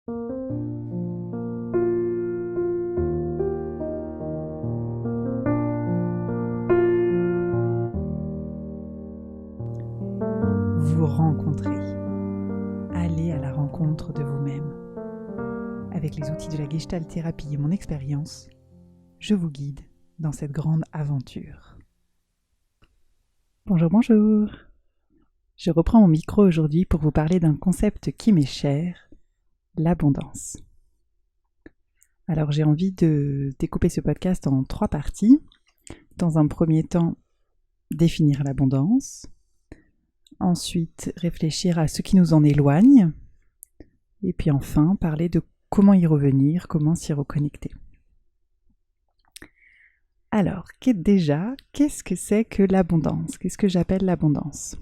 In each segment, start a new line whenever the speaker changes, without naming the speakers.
Vous rencontrer. Allez à la rencontre de vous-même. Avec les outils de la Gestalt thérapie et mon expérience, je vous guide dans cette grande aventure. Bonjour, bonjour. Je reprends mon micro aujourd'hui pour vous parler d'un concept qui m'est cher, l'abondance. Alors j'ai envie de découper ce podcast en 3 parties. Dans un premier temps, définir l'abondance. Ensuite, réfléchir à ce qui nous en éloigne. Et puis enfin, parler de comment y revenir, comment s'y reconnecter. Alors, qu'est-ce que c'est que l'abondance ? Qu'est-ce que j'appelle l'abondance ?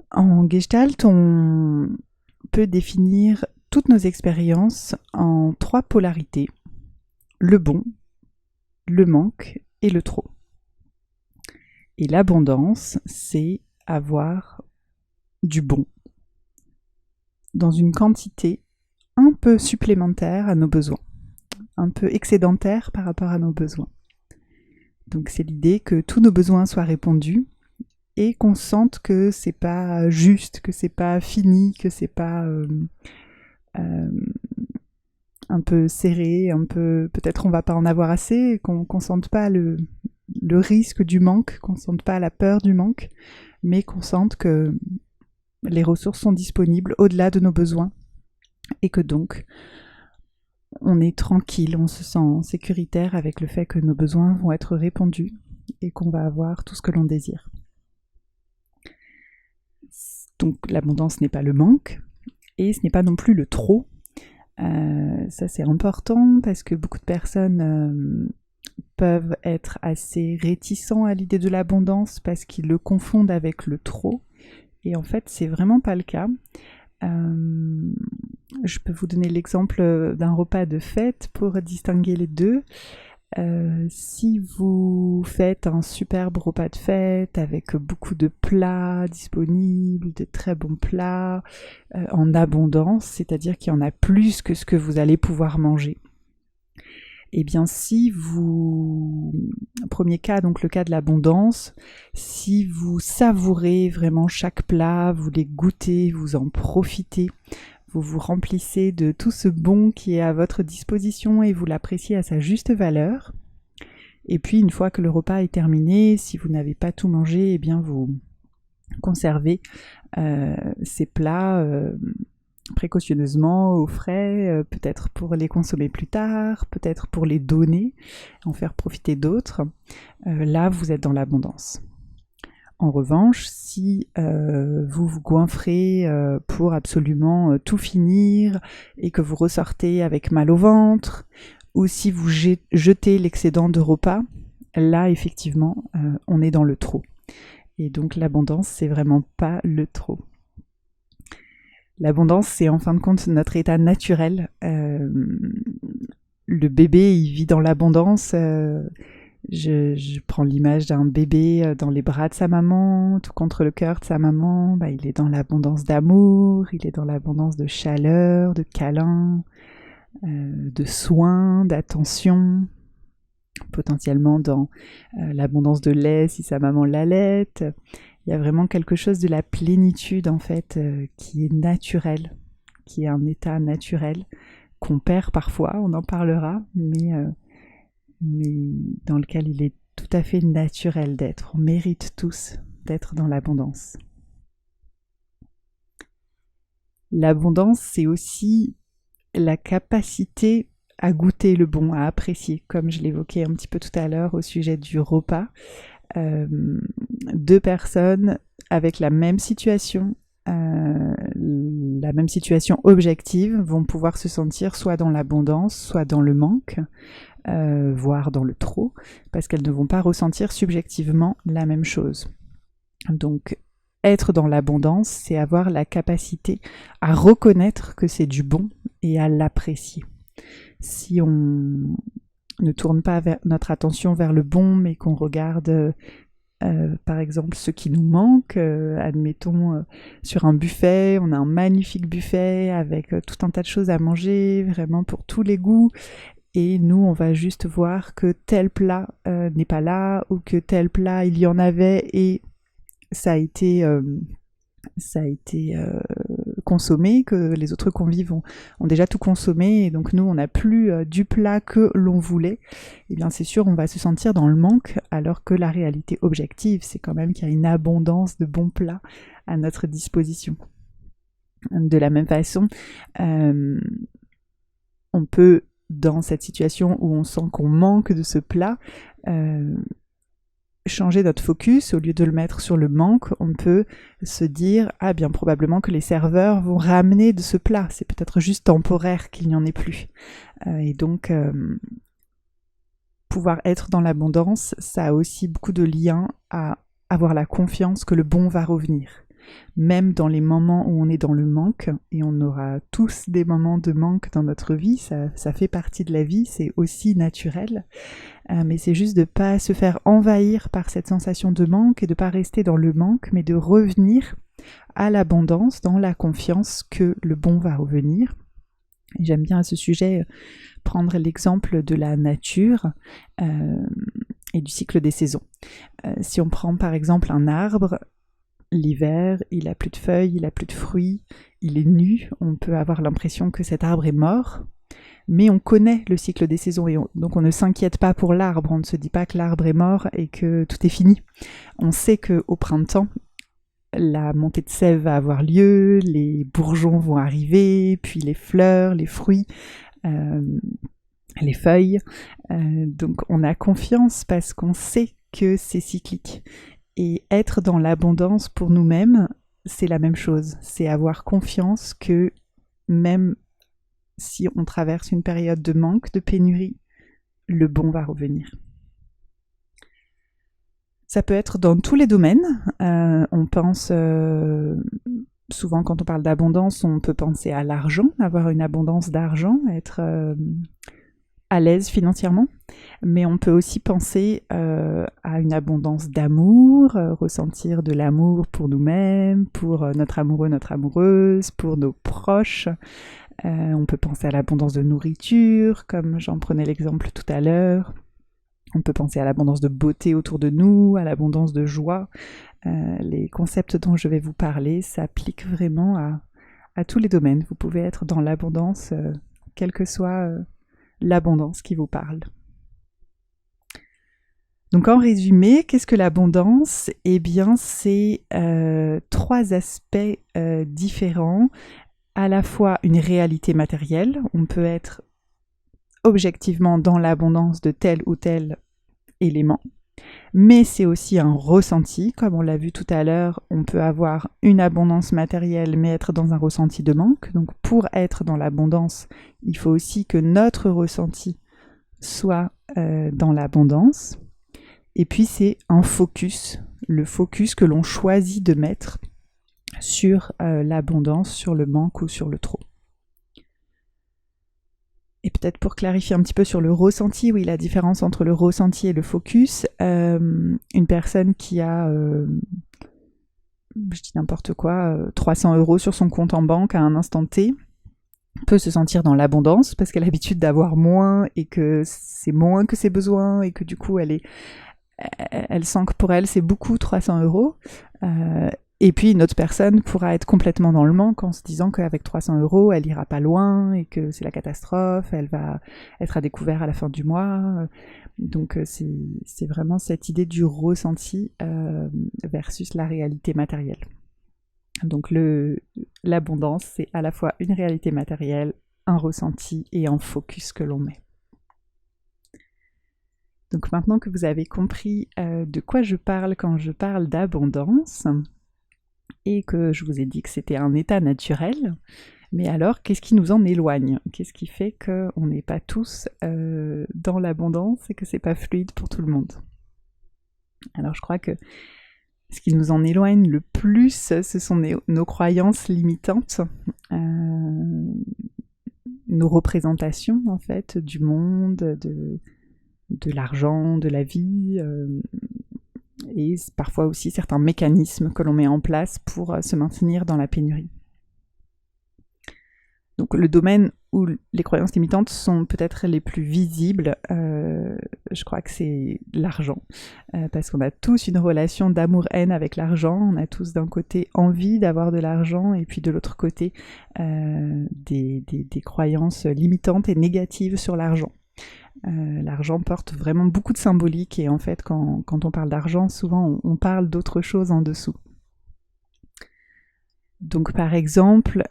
En Gestalt, on peut définir toutes nos expériences en 3 polarités. Le bon, le manque et le trop. Et l'abondance, c'est avoir du bon dans une quantité un peu supplémentaire à nos besoins, un peu excédentaire par rapport à nos besoins. Donc c'est l'idée que tous nos besoins soient répondus et qu'on sente que c'est pas juste, que c'est pas fini, que c'est pas un peu serré, un peu peut-être on va pas en avoir assez, qu'on sente pas le risque du manque, qu'on sente pas la peur du manque, mais qu'on sente que les ressources sont disponibles au-delà de nos besoins et que donc on est tranquille, on se sent sécuritaire avec le fait que nos besoins vont être répondus et qu'on va avoir tout ce que l'on désire. Donc l'abondance n'est pas le manque et ce n'est pas non plus le trop. Ça c'est important parce que beaucoup de personnes peuvent être assez réticents à l'idée de l'abondance parce qu'ils le confondent avec le trop. Et en fait, c'est vraiment pas le cas. Je peux vous donner l'exemple d'un repas de fête pour distinguer les deux. Si vous faites un superbe repas de fête avec beaucoup de plats disponibles, de très bons plats, en abondance, c'est-à-dire qu'il y en a plus que ce que vous allez pouvoir manger. Eh bien, si vous... Premier cas, donc le cas de l'abondance, si vous savourez vraiment chaque plat, vous les goûtez, vous en profitez, vous vous remplissez de tout ce bon qui est à votre disposition et vous l'appréciez à sa juste valeur. Et puis, une fois que le repas est terminé, si vous n'avez pas tout mangé, eh bien, vous conservez ces plats précautionneusement au frais, peut-être pour les consommer plus tard, peut-être pour les donner, en faire profiter d'autres. Là, vous êtes dans l'abondance. En revanche, si vous vous goinfrez pour absolument tout finir et que vous ressortez avec mal au ventre, ou si vous jetez l'excédent de repas, là, effectivement, on est dans le trop. Et donc, l'abondance, c'est vraiment pas le trop. L'abondance, c'est en fin de compte notre état naturel. Le bébé, il vit dans l'abondance. Je prends l'image d'un bébé dans les bras de sa maman, tout contre le cœur de sa maman. Il est dans l'abondance d'amour, il est dans l'abondance de chaleur, de câlins, de soins, d'attention. Potentiellement dans l'abondance de lait si sa maman l'allaite. Il y a vraiment quelque chose de la plénitude en fait qui est naturel, qui est un état naturel qu'on perd parfois, on en parlera, mais dans lequel il est tout à fait naturel d'être. On mérite tous d'être dans l'abondance. L'abondance, c'est aussi la capacité à goûter le bon, à apprécier, comme je l'évoquais un petit peu tout à l'heure au sujet du repas. 2 personnes avec la même situation objective vont pouvoir se sentir soit dans l'abondance, soit dans le manque, voire dans le trop, parce qu'elles ne vont pas ressentir subjectivement la même chose. Donc, être dans l'abondance, c'est avoir la capacité à reconnaître que c'est du bon et à l'apprécier. Si on ne tourne pas notre attention vers le bon, mais qu'on regarde par exemple ce qui nous manque. Admettons, sur un buffet, on a un magnifique buffet avec tout un tas de choses à manger, vraiment pour tous les goûts. Et nous, on va juste voir que tel plat n'est pas là, ou que tel plat, il y en avait et ça a été consommé, que les autres convives ont déjà tout consommé, et donc nous, on n'a plus du plat que l'on voulait. Et bien c'est sûr, on va se sentir dans le manque, alors que la réalité objective, c'est quand même qu'il y a une abondance de bons plats à notre disposition. De la même façon, on peut, dans cette situation où on sent qu'on manque de ce plat, changer notre focus. Au lieu de le mettre sur le manque, on peut se dire bien probablement que les serveurs vont ramener de ce plat, c'est peut-être juste temporaire qu'il n'y en ait plus, et donc pouvoir être dans l'abondance, ça a aussi beaucoup de liens à avoir la confiance que le bon va revenir, même dans les moments où on est dans le manque, et on aura tous des moments de manque dans notre vie, ça fait partie de la vie, c'est aussi naturel. Mais c'est juste de ne pas se faire envahir par cette sensation de manque et de ne pas rester dans le manque, mais de revenir à l'abondance, dans la confiance que le bon va revenir. Et j'aime bien à ce sujet prendre l'exemple de la nature et du cycle des saisons. Si on prend par exemple un arbre, l'hiver, il n'a plus de feuilles, il n'a plus de fruits, il est nu, on peut avoir l'impression que cet arbre est mort. Mais on connaît le cycle des saisons et donc on ne s'inquiète pas pour l'arbre, on ne se dit pas que l'arbre est mort et que tout est fini. On sait qu'au printemps, la montée de sève va avoir lieu, les bourgeons vont arriver, puis les fleurs, les fruits, les feuilles. Donc on a confiance parce qu'on sait que c'est cyclique. Et être dans l'abondance pour nous-mêmes, c'est la même chose. C'est avoir confiance que même si on traverse une période de manque, de pénurie, le bon va revenir. Ça peut être dans tous les domaines. On pense, souvent quand on parle d'abondance, on peut penser à l'argent, avoir une abondance d'argent, être à l'aise financièrement. Mais on peut aussi penser à une abondance d'amour, ressentir de l'amour pour nous-mêmes, pour notre amoureux, notre amoureuse, pour nos proches. On peut penser à l'abondance de nourriture, comme j'en prenais l'exemple tout à l'heure. On peut penser à l'abondance de beauté autour de nous, à l'abondance de joie. Les concepts dont je vais vous parler s'appliquent vraiment à tous les domaines. Vous pouvez être dans l'abondance, quelle que soit l'abondance qui vous parle. Donc en résumé, qu'est-ce que l'abondance ? Eh bien, c'est 3 aspects différents. À la fois une réalité matérielle, on peut être objectivement dans l'abondance de tel ou tel élément, mais c'est aussi un ressenti, comme on l'a vu tout à l'heure, on peut avoir une abondance matérielle mais être dans un ressenti de manque. Donc pour être dans l'abondance, il faut aussi que notre ressenti soit dans l'abondance. Et puis c'est un focus, le focus que l'on choisit de mettre sur l'abondance, sur le manque ou sur le trop. Et peut-être pour clarifier un petit peu sur le ressenti, oui, la différence entre le ressenti et le focus, une personne qui a, je dis n'importe quoi, 300 € sur son compte en banque à un instant T, peut se sentir dans l'abondance parce qu'elle a l'habitude d'avoir moins et que c'est moins que ses besoins et que du coup elle sent que pour elle c'est beaucoup 300 €. Et puis une autre personne pourra être complètement dans le manque en se disant qu'avec 300 €, elle ira pas loin et que c'est la catastrophe, elle va être à découvert à la fin du mois. Donc c'est vraiment cette idée du ressenti versus la réalité matérielle. Donc l'abondance, c'est à la fois une réalité matérielle, un ressenti et un focus que l'on met. Donc maintenant que vous avez compris de quoi je parle quand je parle d'abondance, et que je vous ai dit que c'était un état naturel, mais alors qu'est-ce qui nous en éloigne ? Qu'est-ce qui fait qu'on n'est pas tous dans l'abondance et que c'est pas fluide pour tout le monde ? Alors je crois que ce qui nous en éloigne le plus, ce sont nos croyances limitantes, nos représentations en fait du monde, de l'argent, de la vie, et parfois aussi certains mécanismes que l'on met en place pour se maintenir dans la pénurie. Donc le domaine où les croyances limitantes sont peut-être les plus visibles, je crois que c'est l'argent, parce qu'on a tous une relation d'amour-haine avec l'argent, on a tous d'un côté envie d'avoir de l'argent, et puis de l'autre côté des croyances limitantes et négatives sur l'argent. L'argent porte vraiment beaucoup de symbolique, et en fait quand on parle d'argent, souvent on parle d'autre chose en dessous. Donc par exemple,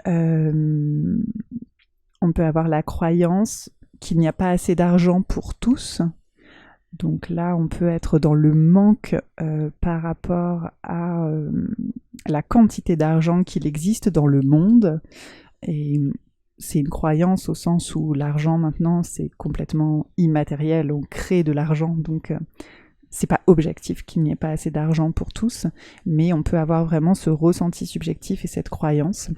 on peut avoir la croyance qu'il n'y a pas assez d'argent pour tous. Donc là, on peut être dans le manque par rapport à la quantité d'argent qu'il existe dans le monde. Et c'est une croyance au sens où l'argent maintenant, c'est complètement immatériel. On crée de l'argent, donc c'est pas objectif qu'il n'y ait pas assez d'argent pour tous, mais on peut avoir vraiment ce ressenti subjectif et cette croyance.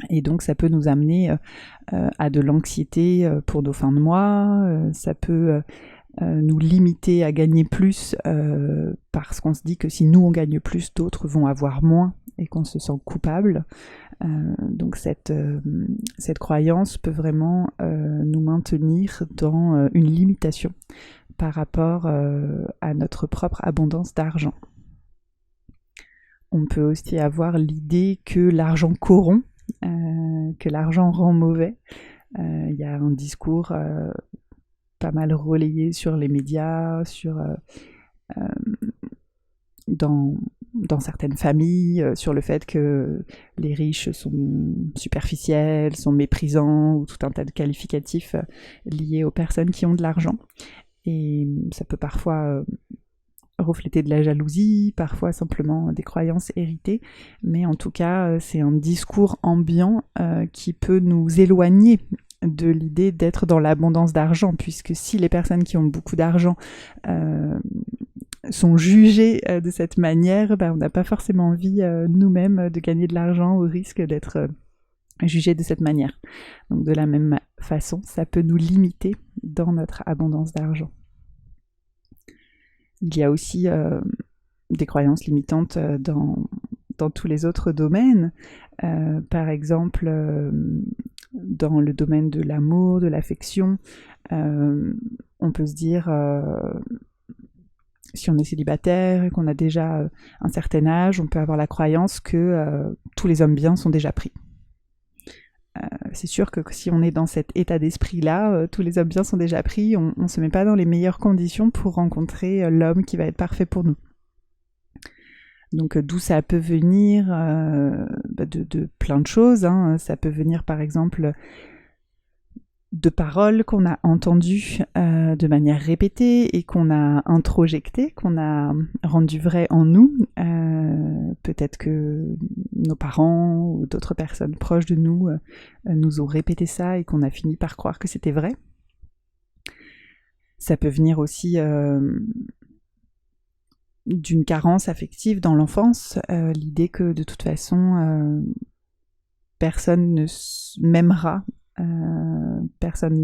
Et donc ça peut nous amener à de l'anxiété pour nos fins de mois, ça peut nous limiter à gagner plus parce qu'on se dit que si nous on gagne plus, d'autres vont avoir moins et qu'on se sent coupable. Donc cette croyance peut vraiment nous maintenir dans une limitation par rapport à notre propre abondance d'argent. On peut aussi avoir l'idée que l'argent corrompt, que l'argent rend mauvais. Il y a un discours pas mal relayé sur les médias, dans certaines familles, sur le fait que les riches sont superficiels, sont méprisants, ou tout un tas de qualificatifs liés aux personnes qui ont de l'argent. Et ça peut parfois refléter de la jalousie, parfois simplement des croyances héritées, mais en tout cas c'est un discours ambiant qui peut nous éloigner de l'idée d'être dans l'abondance d'argent, puisque si les personnes qui ont beaucoup d'argent sont jugées de cette manière, on n'a pas forcément envie nous-mêmes de gagner de l'argent au risque d'être jugés de cette manière. Donc de la même façon, ça peut nous limiter dans notre abondance d'argent. Il y a aussi des croyances limitantes dans tous les autres domaines. Par exemple, dans le domaine de l'amour, de l'affection, on peut se dire, si on est célibataire et qu'on a déjà un certain âge, on peut avoir la croyance que tous les hommes bien sont déjà pris. C'est sûr que si on est dans cet état d'esprit-là, tous les hommes bien sont déjà pris, on ne se met pas dans les meilleures conditions pour rencontrer l'homme qui va être parfait pour nous. Donc d'où ça peut venir de plein de choses, hein. Ça peut venir par exemple de paroles qu'on a entendues de manière répétée et qu'on a introjectées, qu'on a rendues vraies en nous. Peut-être que nos parents ou d'autres personnes proches de nous nous ont répété ça et qu'on a fini par croire que c'était vrai. Ça peut venir aussi d'une carence affective dans l'enfance, l'idée que de toute façon personne ne m'aimera, personne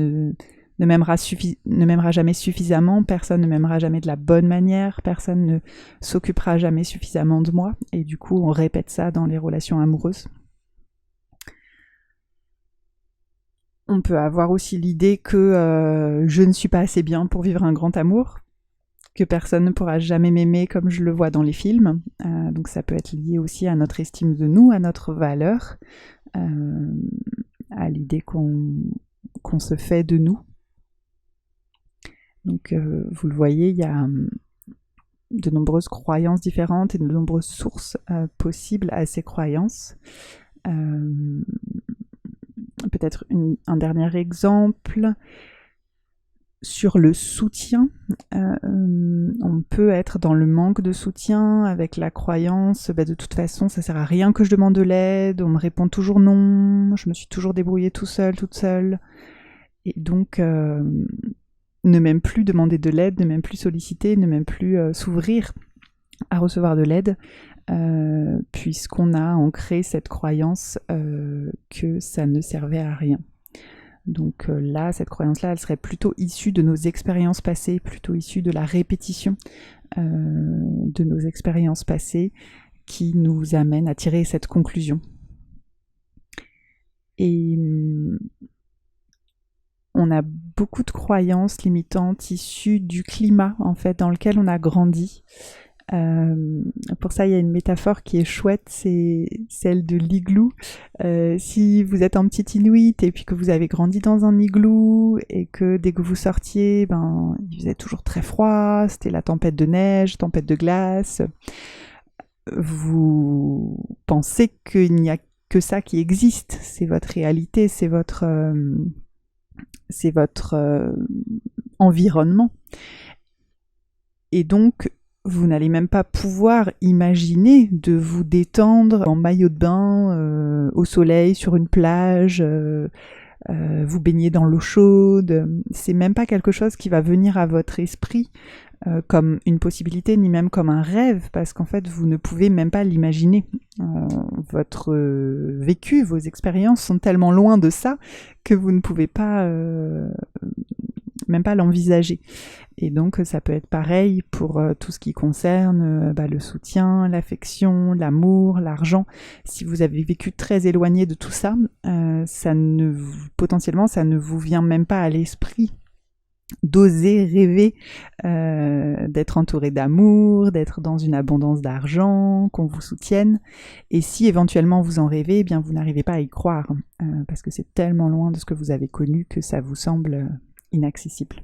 ne m'aimera jamais suffisamment, personne ne m'aimera jamais de la bonne manière, personne ne s'occupera jamais suffisamment de moi, et du coup on répète ça dans les relations amoureuses. On peut avoir aussi l'idée que je ne suis pas assez bien pour vivre un grand amour, que personne ne pourra jamais m'aimer comme je le vois dans les films. Donc ça peut être lié aussi à notre estime de nous, à notre valeur, à l'idée qu'on se fait de nous. Donc vous le voyez, il y a de nombreuses croyances différentes et de nombreuses sources possibles à ces croyances. Peut-être un dernier exemple sur le soutien. On peut être dans le manque de soutien avec la croyance de toute façon ça sert à rien que je demande de l'aide, on me répond toujours non, je me suis toujours débrouillée tout seul, toute seule, et donc ne même plus demander de l'aide, ne même plus solliciter, ne même plus s'ouvrir à recevoir de l'aide, puisqu'on a ancré cette croyance que ça ne servait à rien. Donc là, cette croyance-là, elle serait plutôt issue de nos expériences passées, plutôt issue de la répétition de nos expériences passées qui nous amène à tirer cette conclusion. Et on a beaucoup de croyances limitantes issues du climat en fait dans lequel on a grandi. Pour ça, il y a une métaphore qui est chouette, c'est celle de l'igloo. Si vous êtes en petit Inuit et puis que vous avez grandi dans un igloo et que dès que vous sortiez, il faisait toujours très froid, c'était la tempête de neige, tempête de glace, vous pensez qu'il n'y a que ça qui existe, c'est votre réalité, c'est votre environnement. Et donc, vous n'allez même pas pouvoir imaginer de vous détendre en maillot de bain, au soleil, sur une plage, vous baigner dans l'eau chaude. C'est même pas quelque chose qui va venir à votre esprit comme une possibilité, ni même comme un rêve, parce qu'en fait, vous ne pouvez même pas l'imaginer. Votre vécu, vos expériences sont tellement loin de ça que vous ne pouvez pas même pas l'envisager. Et donc ça peut être pareil pour tout ce qui concerne le soutien, l'affection, l'amour, l'argent. Si vous avez vécu très éloigné de tout ça, potentiellement ça ne vous vient même pas à l'esprit d'oser rêver d'être entouré d'amour, d'être dans une abondance d'argent, qu'on vous soutienne. Et si éventuellement vous en rêvez, eh bien vous n'arrivez pas à y croire, parce que c'est tellement loin de ce que vous avez connu que ça vous semble inaccessible.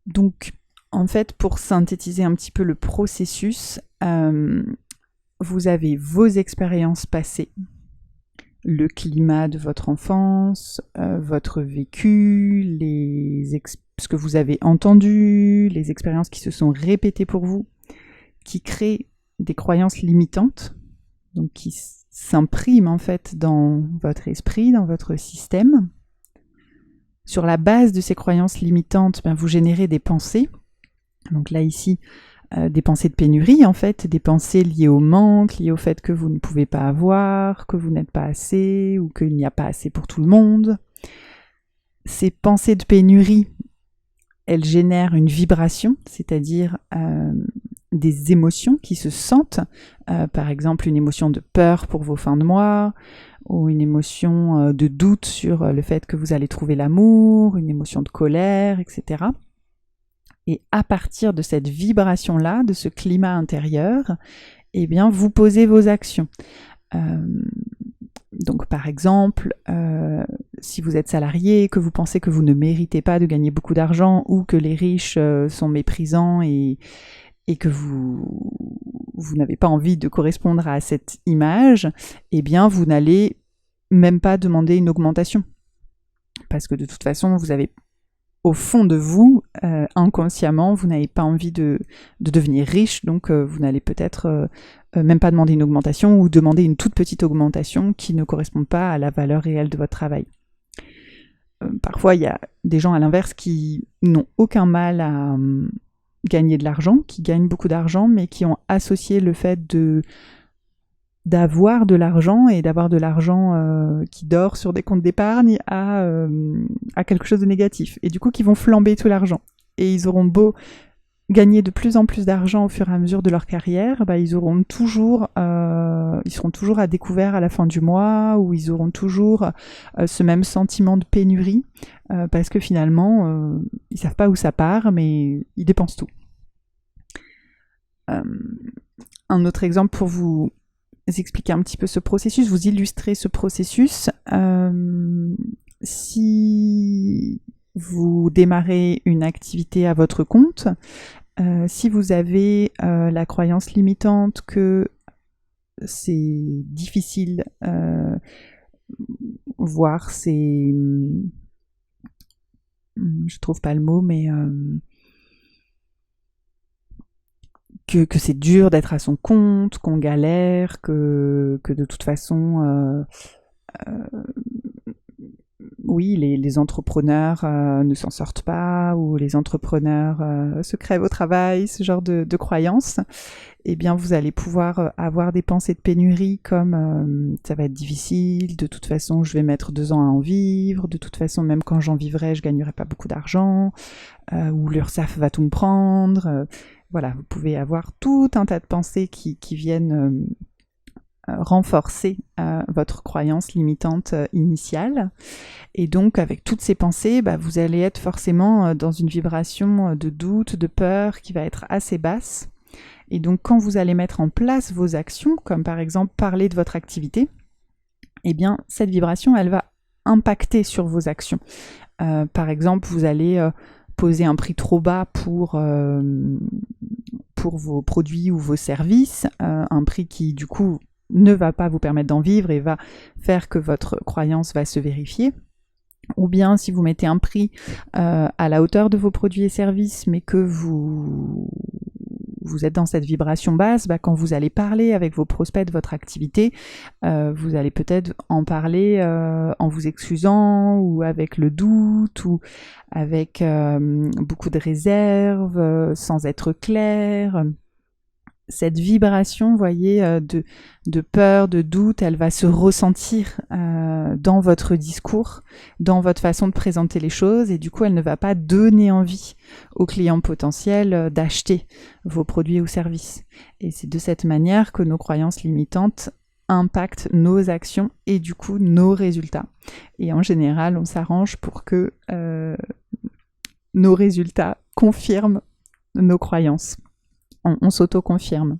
Donc, en fait, pour synthétiser un petit peu le processus, vous avez vos expériences passées, le climat de votre enfance, votre vécu, ce que vous avez entendu, les expériences qui se sont répétées pour vous, qui créent des croyances limitantes, donc qui s'impriment en fait dans votre esprit, dans votre système. Sur la base de ces croyances limitantes, vous générez des pensées. Donc là ici, des pensées de pénurie en fait, des pensées liées au manque, liées au fait que vous ne pouvez pas avoir, que vous n'êtes pas assez ou qu'il n'y a pas assez pour tout le monde. Ces pensées de pénurie, elles génèrent une vibration, c'est-à-dire des émotions qui se sentent, par exemple une émotion de peur pour vos fins de mois, ou une émotion de doute sur le fait que vous allez trouver l'amour, une émotion de colère, etc. Et à partir de cette vibration-là, de ce climat intérieur, eh bien, vous posez vos actions. Donc, par exemple, si vous êtes salarié, que vous pensez que vous ne méritez pas de gagner beaucoup d'argent ou que les riches sont méprisants et que vous n'avez pas envie de correspondre à cette image, eh bien, vous n'allez même pas demander une augmentation. Parce que de toute façon, vous avez au fond de vous, inconsciemment, vous n'avez pas envie de devenir riche, donc vous n'allez peut-être même pas demander une augmentation ou demander une toute petite augmentation qui ne correspond pas à la valeur réelle de votre travail. Parfois, il y a des gens à l'inverse qui n'ont aucun mal à gagner de l'argent, qui gagnent beaucoup d'argent, mais qui ont associé le fait d'avoir de l'argent et d'avoir de l'argent qui dort sur des comptes d'épargne à quelque chose de négatif. Et du coup, qui vont flamber tout l'argent. Et ils auront beau gagner de plus en plus d'argent au fur et à mesure de leur carrière, ils seront toujours à découvert à la fin du mois, ou ils auront toujours ce même sentiment de pénurie, parce que finalement, ils savent pas où ça part, mais ils dépensent tout. Un autre exemple pour vous expliquer un petit peu ce processus, vous illustrer ce processus. Si vous démarrez une activité à votre compte, si vous avez la croyance limitante que c'est difficile, voire c'est... je trouve pas le mot, mais... que c'est dur d'être à son compte, qu'on galère, que de toute façon oui, les entrepreneurs ne s'en sortent pas, ou les entrepreneurs se crèvent au travail, ce genre de croyances, eh bien vous allez pouvoir avoir des pensées de pénurie comme ça va être difficile, de toute façon je vais mettre 2 ans à en vivre, de toute façon même quand j'en vivrai je gagnerai pas beaucoup d'argent, ou l'URSSAF va tout me prendre. Voilà, vous pouvez avoir tout un tas de pensées qui viennent renforcer votre croyance limitante initiale. Et donc avec toutes ces pensées, vous allez être forcément dans une vibration de doute, de peur qui va être assez basse. Et donc quand vous allez mettre en place vos actions, comme par exemple parler de votre activité, eh bien cette vibration elle va impacter sur vos actions. Par exemple, vous allez poser un prix trop bas pour vos produits ou vos services, un prix qui du coup ne va pas vous permettre d'en vivre et va faire que votre croyance va se vérifier. Ou bien si vous mettez un prix à la hauteur de vos produits et services, mais que vous êtes dans cette vibration basse, quand vous allez parler avec vos prospects de votre activité, vous allez peut-être en parler en vous excusant, ou avec le doute, ou avec beaucoup de réserve, sans être clair. Cette vibration, vous voyez, de peur, de doute, elle va se ressentir dans votre discours, dans votre façon de présenter les choses, et du coup, elle ne va pas donner envie aux clients potentiels d'acheter vos produits ou services. Et c'est de cette manière que nos croyances limitantes impactent nos actions et du coup nos résultats. Et en général, on s'arrange pour que nos résultats confirment nos croyances. On s'auto-confirme.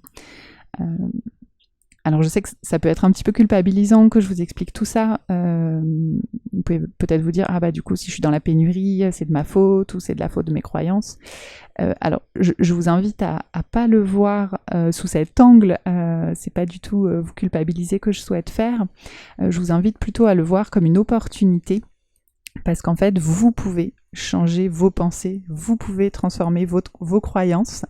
Alors je sais que ça peut être un petit peu culpabilisant que je vous explique tout ça. Vous pouvez peut-être vous dire, du coup si je suis dans la pénurie, c'est de ma faute, ou c'est de la faute de mes croyances. Alors je vous invite à pas le voir sous cet angle. C'est pas du tout vous culpabiliser que je souhaite faire. Je vous invite plutôt à le voir comme une opportunité, parce qu'en fait vous pouvez changer vos pensées, vous pouvez transformer vos croyances.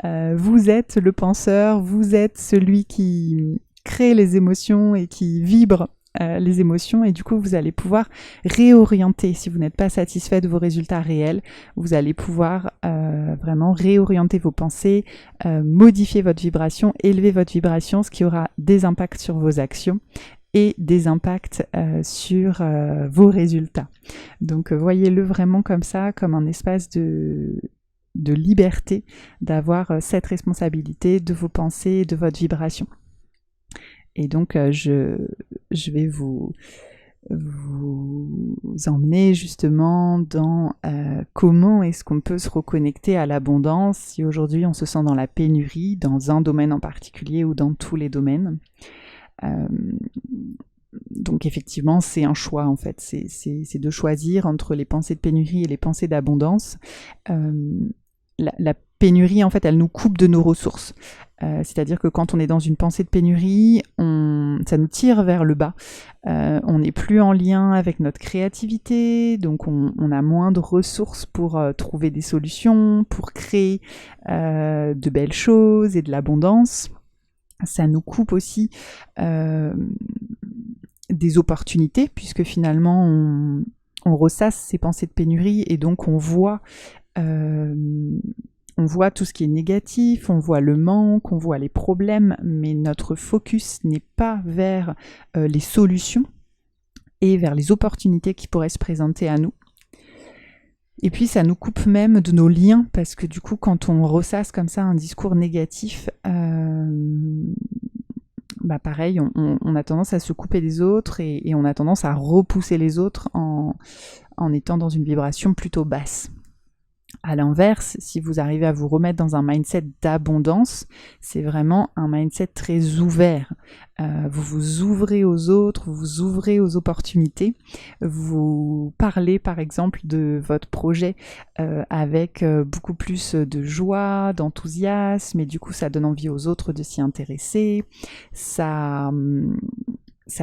Vous êtes le penseur, vous êtes celui qui crée les émotions et qui vibre les émotions, et du coup vous allez pouvoir réorienter. Si vous n'êtes pas satisfait de vos résultats réels, vous allez pouvoir vraiment réorienter vos pensées, modifier votre vibration, élever votre vibration, ce qui aura des impacts sur vos actions et des impacts sur vos résultats. Donc voyez-le vraiment comme ça, comme un espace de liberté, d'avoir cette responsabilité de vos pensées et de votre vibration. Et donc je vais vous emmener justement dans comment est-ce qu'on peut se reconnecter à l'abondance si aujourd'hui on se sent dans la pénurie, dans un domaine en particulier ou dans tous les domaines. Donc effectivement c'est un choix en fait, c'est de choisir entre les pensées de pénurie et les pensées d'abondance. La pénurie en fait elle nous coupe de nos ressources, c'est-à-dire que quand on est dans une pensée de pénurie, ça nous tire vers le bas, on n'est plus en lien avec notre créativité, donc on a moins de ressources pour trouver des solutions, pour créer de belles choses et de l'abondance. Ça nous coupe aussi des opportunités, puisque finalement on ressasse ces pensées de pénurie, et donc on voit tout ce qui est négatif, on voit le manque, on voit les problèmes, mais notre focus n'est pas vers les solutions et vers les opportunités qui pourraient se présenter à nous. Et puis ça nous coupe même de nos liens, parce que du coup quand on ressasse comme ça un discours négatif, pareil, on a tendance à se couper des autres, et on a tendance à repousser les autres en étant dans une vibration plutôt basse. À l'inverse, si vous arrivez à vous remettre dans un mindset d'abondance, c'est vraiment un mindset très ouvert. Vous vous ouvrez aux autres, vous vous ouvrez aux opportunités. Vous parlez par exemple de votre projet avec beaucoup plus de joie, d'enthousiasme, et du coup ça donne envie aux autres de s'y intéresser. Ça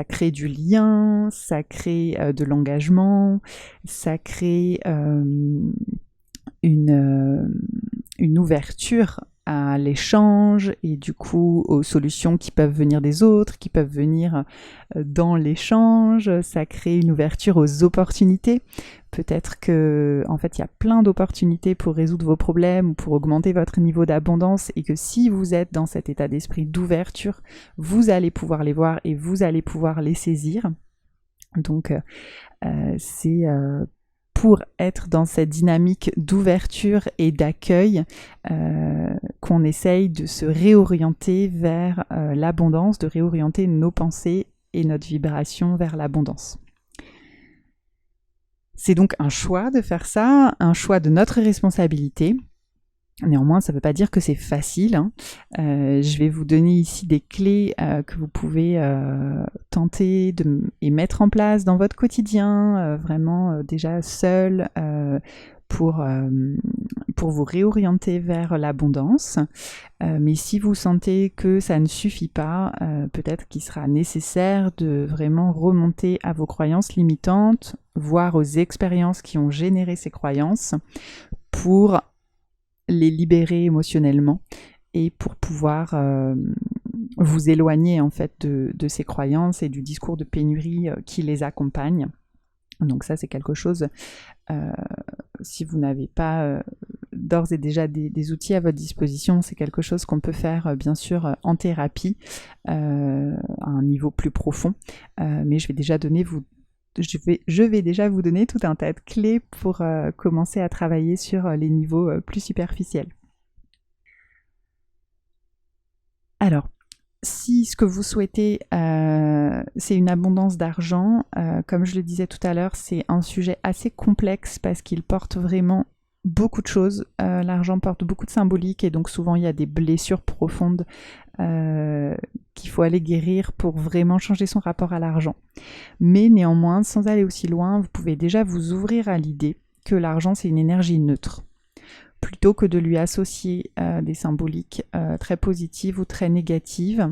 crée du lien, ça crée de l'engagement, ça crée une ouverture à l'échange et du coup aux solutions qui peuvent venir des autres, qui peuvent venir dans l'échange. Ça crée une ouverture aux opportunités. Peut-être que, en fait, il y a plein d'opportunités pour résoudre vos problèmes ou pour augmenter votre niveau d'abondance et que si vous êtes dans cet état d'esprit d'ouverture, vous allez pouvoir les voir et vous allez pouvoir les saisir. Donc, c'est pour être dans cette dynamique d'ouverture et d'accueil qu'on essaye de se réorienter vers l'abondance, de réorienter nos pensées et notre vibration vers l'abondance. C'est donc un choix de faire ça, un choix de notre responsabilité. Néanmoins, ça ne veut pas dire que c'est facile, hein. Je vais vous donner ici des clés que vous pouvez tenter et mettre en place dans votre quotidien, vraiment déjà seul, pour vous réorienter vers l'abondance. Mais si vous sentez que ça ne suffit pas, peut-être qu'il sera nécessaire de vraiment remonter à vos croyances limitantes, voire aux expériences qui ont généré ces croyances, pour les libérer émotionnellement et pour pouvoir vous éloigner en fait de ces croyances et du discours de pénurie qui les accompagne. Donc ça, c'est quelque chose, si vous n'avez pas d'ores et déjà des outils à votre disposition, c'est quelque chose qu'on peut faire bien sûr en thérapie à un niveau plus profond, mais je vais déjà vous donner tout un tas de clés pour commencer à travailler sur les niveaux plus superficiels. Alors, si ce que vous souhaitez, c'est une abondance d'argent, comme je le disais tout à l'heure, c'est un sujet assez complexe parce qu'il porte vraiment beaucoup de choses. L'argent porte beaucoup de symbolique et donc souvent il y a des blessures profondes qu'il faut aller guérir pour vraiment changer son rapport à l'argent. Mais néanmoins, sans aller aussi loin, vous pouvez déjà vous ouvrir à l'idée que l'argent c'est une énergie neutre. Plutôt que de lui associer des symboliques très positives ou très négatives,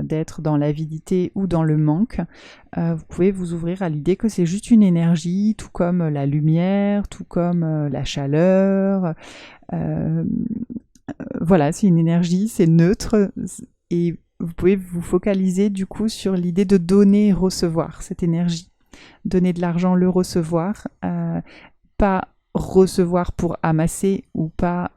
d'être dans l'avidité ou dans le manque, vous pouvez vous ouvrir à l'idée que c'est juste une énergie, tout comme la lumière, tout comme la chaleur. Voilà, c'est une énergie, c'est neutre, et vous pouvez vous focaliser du coup sur l'idée de donner et recevoir cette énergie. Donner de l'argent, le recevoir, pas recevoir pour amasser ou pas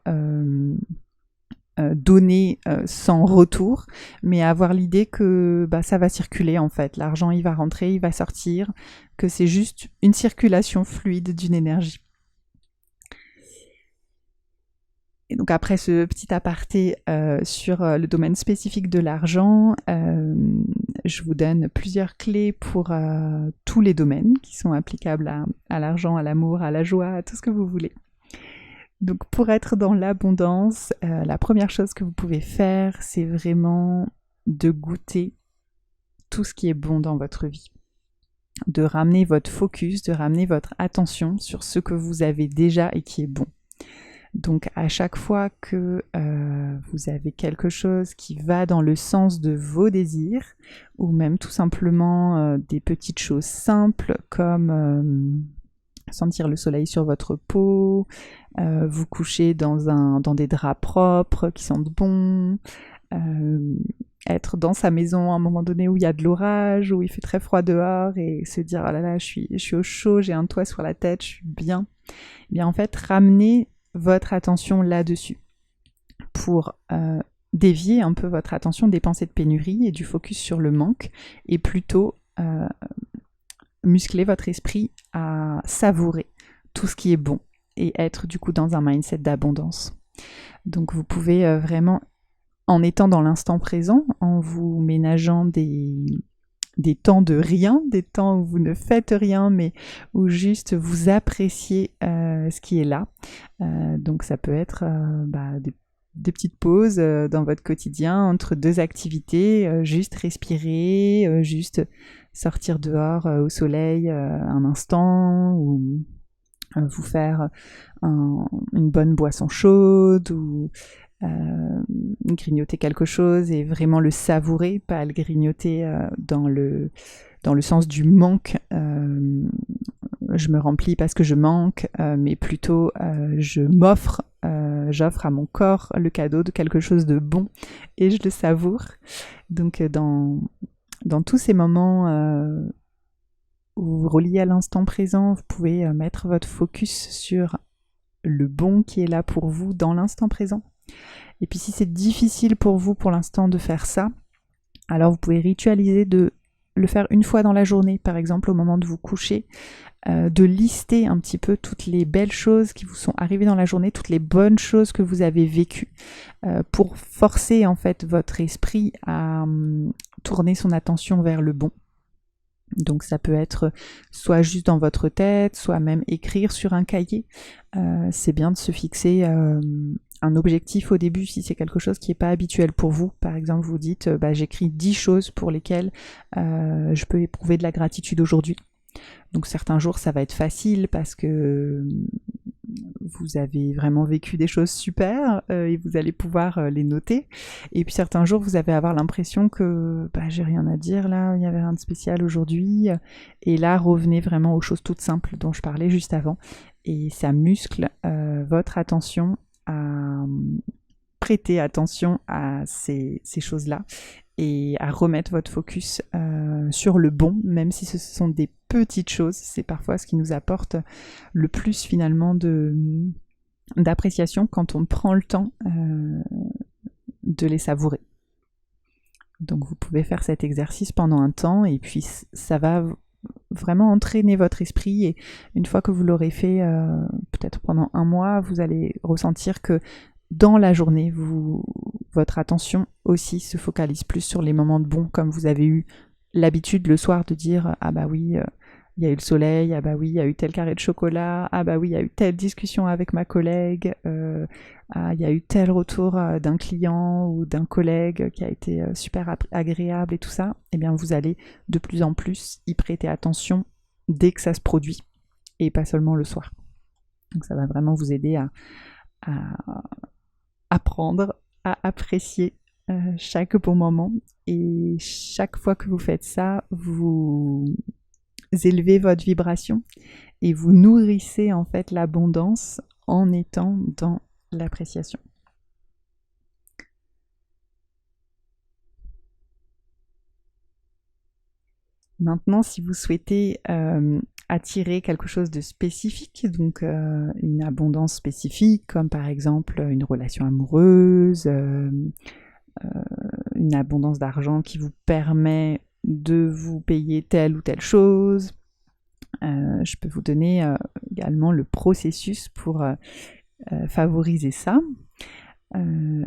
donner sans retour, mais avoir l'idée que ça va circuler en fait. L'argent, il va rentrer, il va sortir, que c'est juste une circulation fluide d'une énergie. Et donc après ce petit aparté sur le domaine spécifique de l'argent, je vous donne plusieurs clés pour tous les domaines qui sont applicables à l'argent, à l'amour, à la joie, à tout ce que vous voulez. Donc pour être dans l'abondance, la première chose que vous pouvez faire, c'est vraiment de goûter tout ce qui est bon dans votre vie. De ramener votre focus, de ramener votre attention sur ce que vous avez déjà et qui est bon. Donc à chaque fois que vous avez quelque chose qui va dans le sens de vos désirs, ou même tout simplement des petites choses simples comme sentir le soleil sur votre peau, vous coucher dans des draps propres qui sentent bon, être dans sa maison à un moment donné où il y a de l'orage, où il fait très froid dehors et se dire « oh là là, je suis au chaud, j'ai un toit sur la tête, je suis bien ». Eh bien en fait, ramenez votre attention là-dessus pour dévier un peu votre attention des pensées de pénurie et du focus sur le manque et plutôt muscler votre esprit à savourer tout ce qui est bon et être du coup dans un mindset d'abondance. Donc vous pouvez vraiment, en étant dans l'instant présent, en vous ménageant des temps de rien, des temps où vous ne faites rien, mais où juste vous appréciez ce qui est là. Donc ça peut être des petites pauses dans votre quotidien entre deux activités, juste respirer, juste sortir dehors au soleil un instant, ou vous faire une bonne boisson chaude, ou grignoter quelque chose et vraiment le savourer, pas le grignoter dans le sens du manque, je me remplis parce que je manque, mais plutôt je m'offre j'offre à mon corps le cadeau de quelque chose de bon et je le savoure. Donc dans tous ces moments où vous reliez à l'instant présent, vous pouvez mettre votre focus sur le bon qui est là pour vous dans l'instant présent. Et puis si c'est difficile pour vous pour l'instant de faire ça, alors vous pouvez ritualiser de le faire une fois dans la journée, par exemple au moment de vous coucher, de lister un petit peu toutes les belles choses qui vous sont arrivées dans la journée, toutes les bonnes choses que vous avez vécues, pour forcer en fait votre esprit à tourner son attention vers le bon. Donc ça peut être soit juste dans votre tête, soit même écrire sur un cahier. C'est bien de se fixer un objectif au début si c'est quelque chose qui n'est pas habituel pour vous. Par exemple, vous dites j'écris 10 choses pour lesquelles je peux éprouver de la gratitude aujourd'hui. Donc certains jours ça va être facile parce que vous avez vraiment vécu des choses super et vous allez pouvoir les noter. Et puis certains jours vous allez avoir l'impression que j'ai rien à dire là, il n'y avait rien de spécial aujourd'hui. Et là revenez vraiment aux choses toutes simples dont je parlais juste avant. Et ça muscle votre attention à prêter attention à ces choses-là et à remettre votre focus sur le bon, même si ce sont des petites choses. C'est parfois ce qui nous apporte le plus finalement d'appréciation quand on prend le temps de les savourer. Donc vous pouvez faire cet exercice pendant un temps et puis ça va vraiment entraîner votre esprit et une fois que vous l'aurez fait peut-être pendant un mois, vous allez ressentir que dans la journée, votre attention aussi se focalise plus sur les moments de bon, comme vous avez eu l'habitude le soir de dire « Ah bah oui, il y a eu le soleil, ah bah oui, il y a eu tel carré de chocolat, ah bah oui, il y a eu telle discussion avec ma collègue, il y a eu tel retour d'un client ou d'un collègue qui a été super agréable et tout ça », eh bien vous allez de plus en plus y prêter attention dès que ça se produit et pas seulement le soir. Donc ça va vraiment vous aider à apprendre à apprécier chaque bon moment et chaque fois que vous faites ça, vous élevez votre vibration et vous nourrissez en fait l'abondance en étant dans l'appréciation. Maintenant, si vous souhaitez attirer quelque chose de spécifique, donc une abondance spécifique, comme par exemple une relation amoureuse, une abondance d'argent qui vous permet de vous payer telle ou telle chose. Je peux vous donner également le processus pour favoriser ça.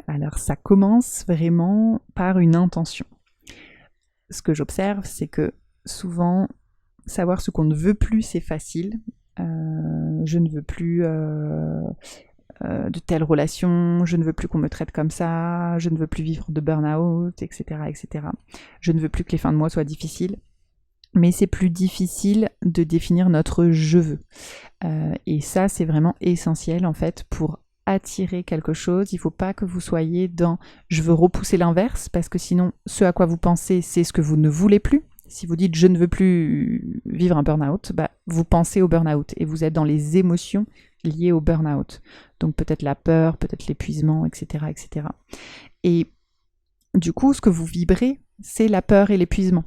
Alors ça commence vraiment par une intention. Ce que j'observe, c'est que souvent, savoir ce qu'on ne veut plus, c'est facile. Je ne veux plus de telle relation, je ne veux plus qu'on me traite comme ça, je ne veux plus vivre de burn-out, etc., etc. Je ne veux plus que les fins de mois soient difficiles. Mais c'est plus difficile de définir notre « je veux ». Et ça, c'est vraiment essentiel en fait pour attirer quelque chose. Il ne faut pas que vous soyez dans « je veux repousser l'inverse » parce que sinon, ce à quoi vous pensez, c'est ce que vous ne voulez plus. Si vous dites « je ne veux plus vivre un burn-out », vous pensez au burn-out et vous êtes dans les émotions liées au burn-out. Donc peut-être la peur, peut-être l'épuisement, etc., etc. Et du coup, ce que vous vibrez, c'est la peur et l'épuisement.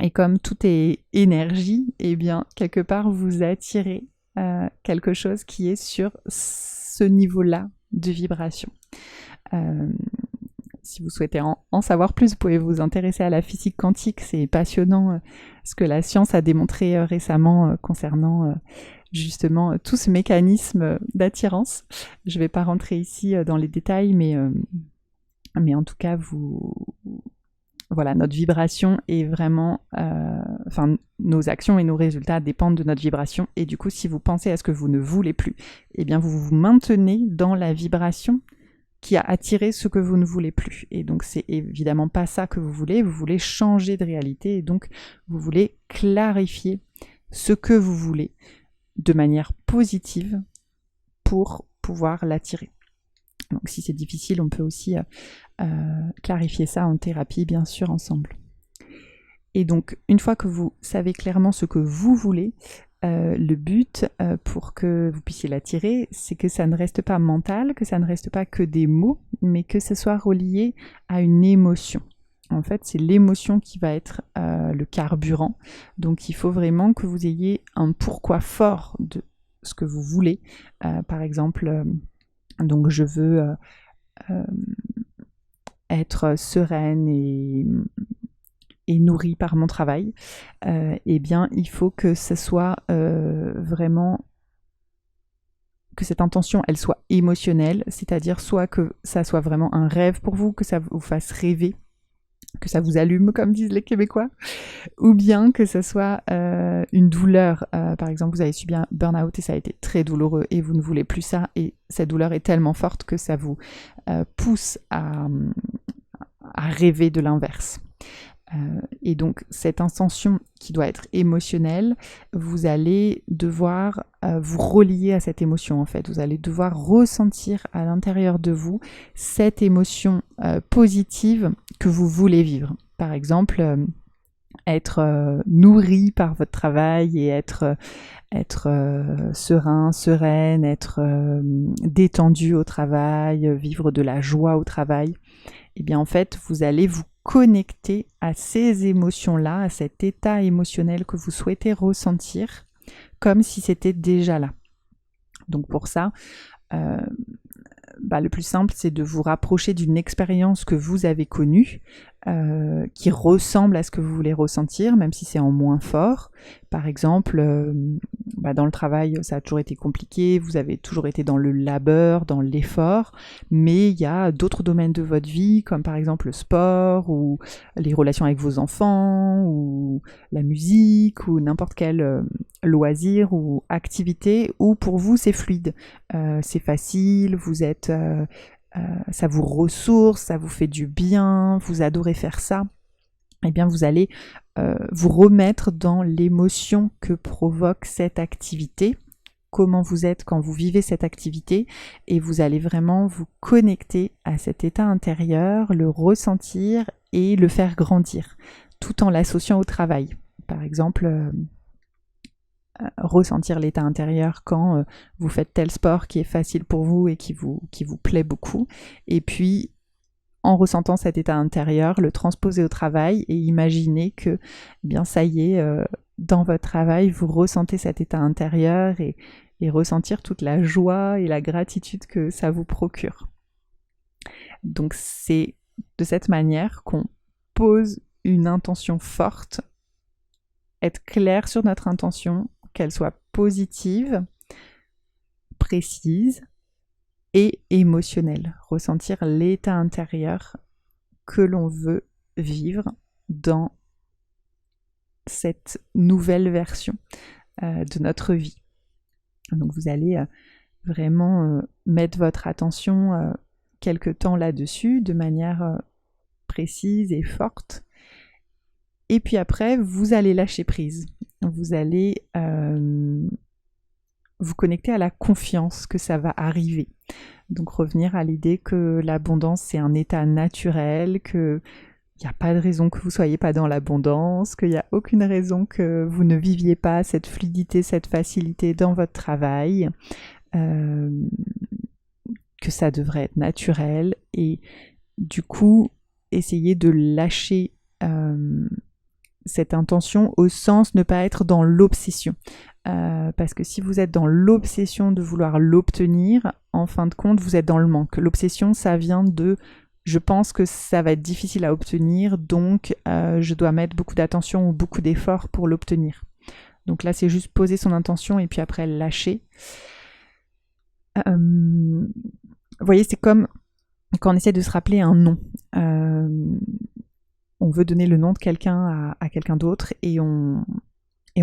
Et comme tout est énergie, eh bien, quelque part, vous attirez quelque chose qui est sur ce niveau-là de vibration. Si vous souhaitez en savoir plus, vous pouvez vous intéresser à la physique quantique. C'est passionnant ce que la science a démontré récemment concernant justement tout ce mécanisme d'attirance. Je ne vais pas rentrer ici dans les détails, mais en tout cas, voilà, notre vibration est vraiment... nos actions et nos résultats dépendent de notre vibration. Et du coup, si vous pensez à ce que vous ne voulez plus, eh bien, vous vous maintenez dans la vibration qui a attiré ce que vous ne voulez plus. Et donc, c'est évidemment pas ça que vous voulez changer de réalité. Et donc, vous voulez clarifier ce que vous voulez de manière positive pour pouvoir l'attirer. Donc si c'est difficile, on peut aussi clarifier ça en thérapie, bien sûr, ensemble. Et donc, une fois que vous savez clairement ce que vous voulez, Le but, pour que vous puissiez l'attirer, c'est que ça ne reste pas mental, que ça ne reste pas que des mots, mais que ce soit relié à une émotion. En fait, c'est l'émotion qui va être le carburant. Donc, il faut vraiment que vous ayez un pourquoi fort de ce que vous voulez. Par exemple, donc je veux être sereine et nourrie par mon travail. Eh bien, il faut que ce soit vraiment que cette intention, elle soit émotionnelle, c'est-à-dire soit que ça soit vraiment un rêve pour vous, que ça vous fasse rêver, que ça vous allume, comme disent les Québécois, ou bien que ce soit une douleur. Par exemple, vous avez subi un burn-out et ça a été très douloureux et vous ne voulez plus ça, et cette douleur est tellement forte que ça vous pousse à rêver de l'inverse. Et donc cette intention qui doit être émotionnelle, vous allez devoir vous relier à cette émotion en fait. Vous allez devoir ressentir à l'intérieur de vous cette émotion positive que vous voulez vivre. Par exemple, être nourri par votre travail et être serein, sereine, être détendu au travail, vivre de la joie au travail. Et bien en fait, vous allez vous connecter à ces émotions-là, à cet état émotionnel que vous souhaitez ressentir, comme si c'était déjà là. Donc pour ça, le plus simple, c'est de vous rapprocher d'une expérience que vous avez connue, qui ressemble à ce que vous voulez ressentir, même si c'est en moins fort. Par exemple, dans le travail, ça a toujours été compliqué, vous avez toujours été dans le labeur, dans l'effort, mais il y a d'autres domaines de votre vie, comme par exemple le sport, ou les relations avec vos enfants, ou la musique, ou n'importe quel loisir ou activité, où pour vous c'est fluide, c'est facile, vous êtes... ça vous ressource, ça vous fait du bien, vous adorez faire ça, eh bien vous allez vous remettre dans l'émotion que provoque cette activité, comment vous êtes quand vous vivez cette activité, et vous allez vraiment vous connecter à cet état intérieur, le ressentir et le faire grandir, tout en l'associant au travail. Par exemple, ressentir l'état intérieur quand vous faites tel sport qui est facile pour vous et qui vous plaît beaucoup, et puis en ressentant cet état intérieur, le transposer au travail et imaginer que bien ça y est, dans votre travail, vous ressentez cet état intérieur et ressentir toute la joie et la gratitude que ça vous procure. Donc c'est de cette manière qu'on pose une intention forte, être clair sur notre intention, qu'elle soit positive, précise et émotionnelle. Ressentir l'état intérieur que l'on veut vivre dans cette nouvelle version de notre vie. Donc vous allez vraiment mettre votre attention quelque temps là-dessus de manière précise et forte. Et puis après, vous allez lâcher prise. Vous allez vous connecter à la confiance que ça va arriver. Donc revenir à l'idée que l'abondance, c'est un état naturel, qu'il n'y a pas de raison que vous ne soyez pas dans l'abondance, qu'il n'y a aucune raison que vous ne viviez pas cette fluidité, cette facilité dans votre travail, que ça devrait être naturel. Et du coup, essayez de lâcher cette intention au sens ne pas être dans l'obsession. Parce que si vous êtes dans l'obsession de vouloir l'obtenir, en fin de compte, vous êtes dans le manque. L'obsession, ça vient de « je pense que ça va être difficile à obtenir, donc je dois mettre beaucoup d'attention ou beaucoup d'efforts pour l'obtenir ». Donc là, c'est juste poser son intention et puis après lâcher. Vous voyez, c'est comme quand on essaie de se rappeler un nom. On veut donner le nom de quelqu'un à quelqu'un d'autre et on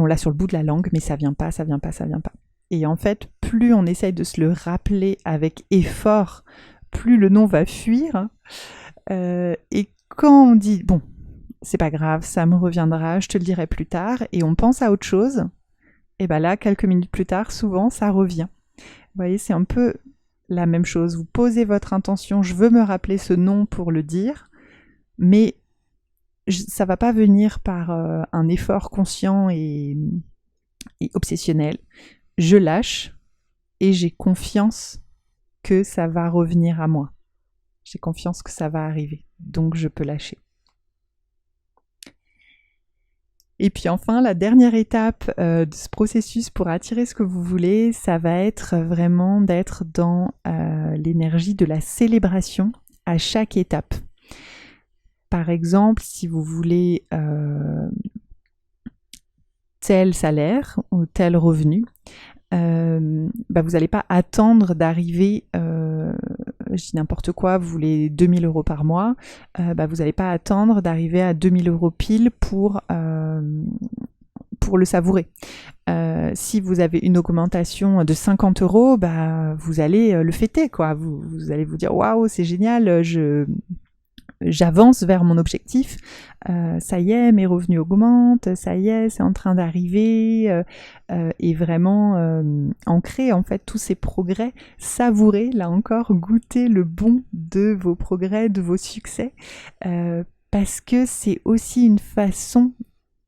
l'a sur le bout de la langue, mais ça vient pas. Et en fait, plus on essaye de se le rappeler avec effort, plus le nom va fuir. Et quand on dit, bon, c'est pas grave, ça me reviendra, je te le dirai plus tard, et on pense à autre chose, et bien là, quelques minutes plus tard, souvent, ça revient. Vous voyez, c'est un peu la même chose. Vous posez votre intention, je veux me rappeler ce nom pour le dire, mais ça va pas venir par un effort conscient et et obsessionnel, je lâche et j'ai confiance que ça va revenir à moi. J'ai confiance que ça va arriver, donc je peux lâcher. Et puis enfin, la dernière étape de ce processus pour attirer ce que vous voulez, ça va être vraiment d'être dans l'énergie de la célébration à chaque étape. Par exemple, si vous voulez tel salaire ou tel revenu, vous n'allez pas attendre d'arriver, je dis n'importe quoi, vous voulez 2000 € par mois, vous n'allez pas attendre d'arriver à 2000 € pile pour le savourer. Si vous avez une augmentation de 50 €, vous allez le fêter, quoi. Vous allez vous dire waouh, c'est génial, j'avance vers mon objectif, ça y est, mes revenus augmentent, ça y est, c'est en train d'arriver, et vraiment ancrer en fait tous ces progrès, savourer, là encore, goûter le bon de vos progrès, de vos succès, parce que c'est aussi une façon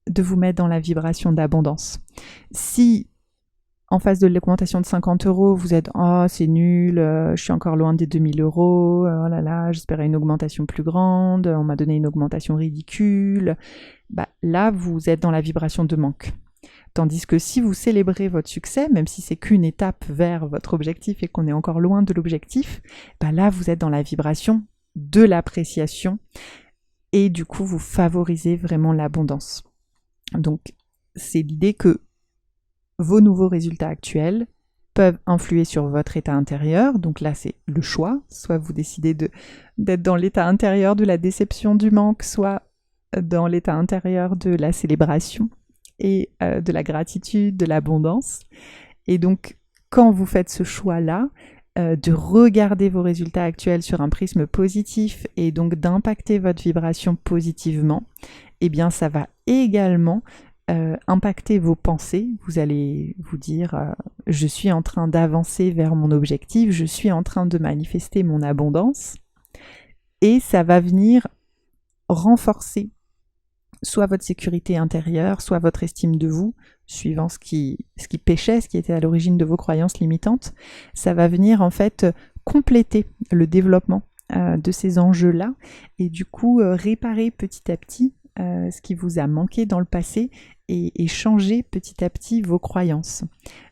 de vous mettre dans la vibration d'abondance. Si en face de l'augmentation de 50 €, vous êtes « Oh, c'est nul, je suis encore loin des 2000 €, oh là là, j'espérais une augmentation plus grande, on m'a donné une augmentation ridicule », là, vous êtes dans la vibration de manque. Tandis que si vous célébrez votre succès, même si c'est qu'une étape vers votre objectif et qu'on est encore loin de l'objectif, là, vous êtes dans la vibration de l'appréciation et du coup, vous favorisez vraiment l'abondance. Donc, c'est l'idée que vos nouveaux résultats actuels peuvent influer sur votre état intérieur. Donc là, c'est le choix. Soit vous décidez d'être dans l'état intérieur de la déception, du manque, soit dans l'état intérieur de la célébration et de la gratitude, de l'abondance. Et donc, quand vous faites ce choix-là, de regarder vos résultats actuels sur un prisme positif et donc d'impacter votre vibration positivement, eh bien, ça va également impacter vos pensées. Vous allez vous dire je suis en train d'avancer vers mon objectif, je suis en train de manifester mon abondance, et ça va venir renforcer soit votre sécurité intérieure, soit votre estime de vous, suivant ce qui péchait, ce qui était à l'origine de vos croyances limitantes. Ça va venir en fait compléter le développement de ces enjeux-là et du coup réparer petit à petit ce qui vous a manqué dans le passé et changer petit à petit vos croyances.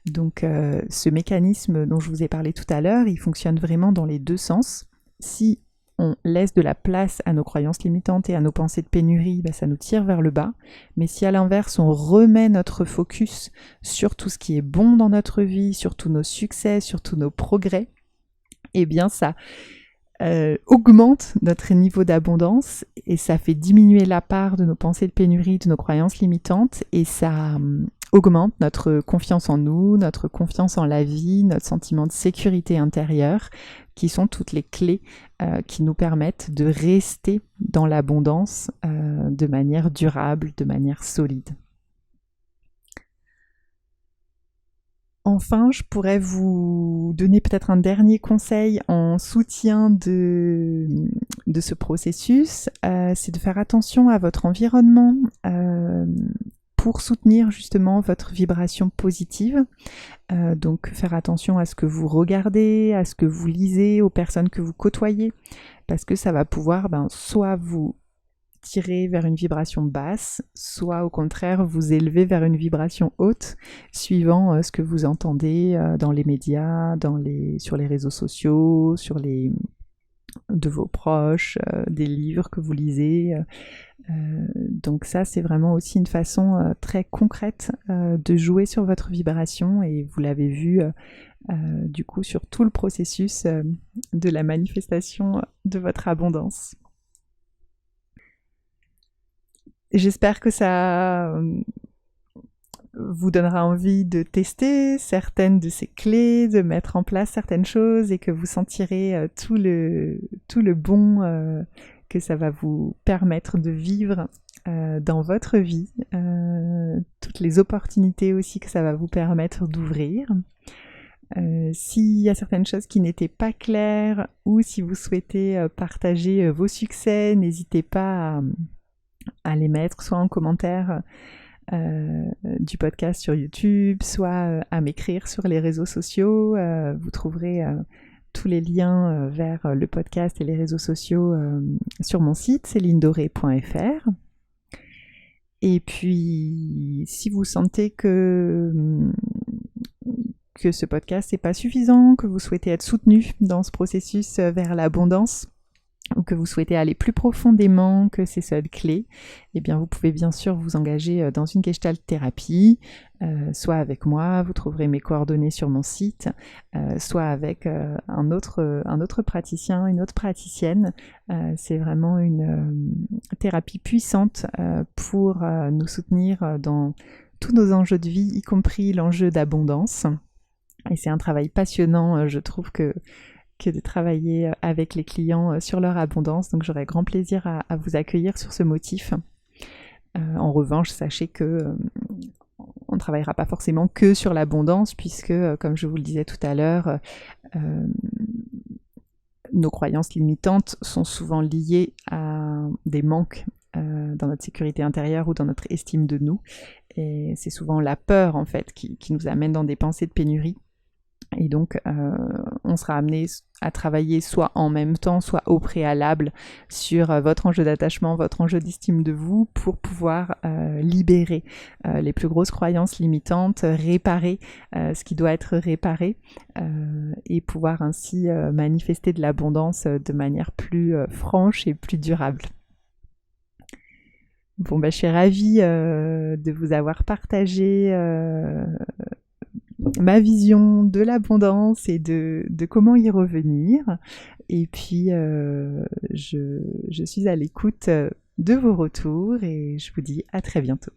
Donc ce mécanisme dont je vous ai parlé tout à l'heure, il fonctionne vraiment dans les deux sens. Si on laisse de la place à nos croyances limitantes et à nos pensées de pénurie, ça nous tire vers le bas. Mais si à l'inverse, on remet notre focus sur tout ce qui est bon dans notre vie, sur tous nos succès, sur tous nos progrès, eh bien ça augmente notre niveau d'abondance et ça fait diminuer la part de nos pensées de pénurie, de nos croyances limitantes, et ça augmente notre confiance en nous, notre confiance en la vie, notre sentiment de sécurité intérieure, qui sont toutes les clés qui nous permettent de rester dans l'abondance de manière durable, de manière solide. Enfin, je pourrais vous donner peut-être un dernier conseil en soutien de ce processus, c'est de faire attention à votre environnement pour soutenir justement votre vibration positive. Donc faire attention à ce que vous regardez, à ce que vous lisez, aux personnes que vous côtoyez, parce que ça va pouvoir soit vous tirer vers une vibration basse, soit au contraire vous élever vers une vibration haute, suivant ce que vous entendez dans les médias, sur les réseaux sociaux, de vos proches, des livres que vous lisez. Donc ça, c'est vraiment aussi une façon très concrète de jouer sur votre vibration, et vous l'avez vu du coup sur tout le processus de la manifestation de votre abondance. J'espère que ça vous donnera envie de tester certaines de ces clés, de mettre en place certaines choses, et que vous sentirez tout le bon que ça va vous permettre de vivre dans votre vie, toutes les opportunités aussi que ça va vous permettre d'ouvrir. S'il y a certaines choses qui n'étaient pas claires, ou si vous souhaitez partager vos succès, n'hésitez pas à les mettre soit en commentaire du podcast sur YouTube, soit à m'écrire sur les réseaux sociaux. Vous trouverez tous les liens vers le podcast et les réseaux sociaux sur mon site célinedoré.fr. Et puis, si vous sentez que ce podcast n'est pas suffisant, que vous souhaitez être soutenu dans ce processus vers l'abondance, ou que vous souhaitez aller plus profondément que ces seules clés, eh bien vous pouvez bien sûr vous engager dans une gestalt thérapie, soit avec moi, vous trouverez mes coordonnées sur mon site, soit avec un autre praticien, une autre praticienne. C'est vraiment une thérapie puissante pour nous soutenir dans tous nos enjeux de vie, y compris l'enjeu d'abondance. Et c'est un travail passionnant, je trouve, que de travailler avec les clients sur leur abondance. Donc j'aurai grand plaisir à vous accueillir sur ce motif. En revanche, sachez que on ne travaillera pas forcément que sur l'abondance, puisque, comme je vous le disais tout à l'heure, nos croyances limitantes sont souvent liées à des manques dans notre sécurité intérieure ou dans notre estime de nous. Et c'est souvent la peur, en fait, qui nous amène dans des pensées de pénurie. Et donc, on sera amené à travailler soit en même temps, soit au préalable sur votre enjeu d'attachement, votre enjeu d'estime de vous, pour pouvoir libérer les plus grosses croyances limitantes, réparer ce qui doit être réparé, et pouvoir ainsi manifester de l'abondance de manière plus franche et plus durable. Bon, je suis ravie de vous avoir partagé ma vision de l'abondance et de comment y revenir. Et puis, je suis à l'écoute de vos retours et je vous dis à très bientôt.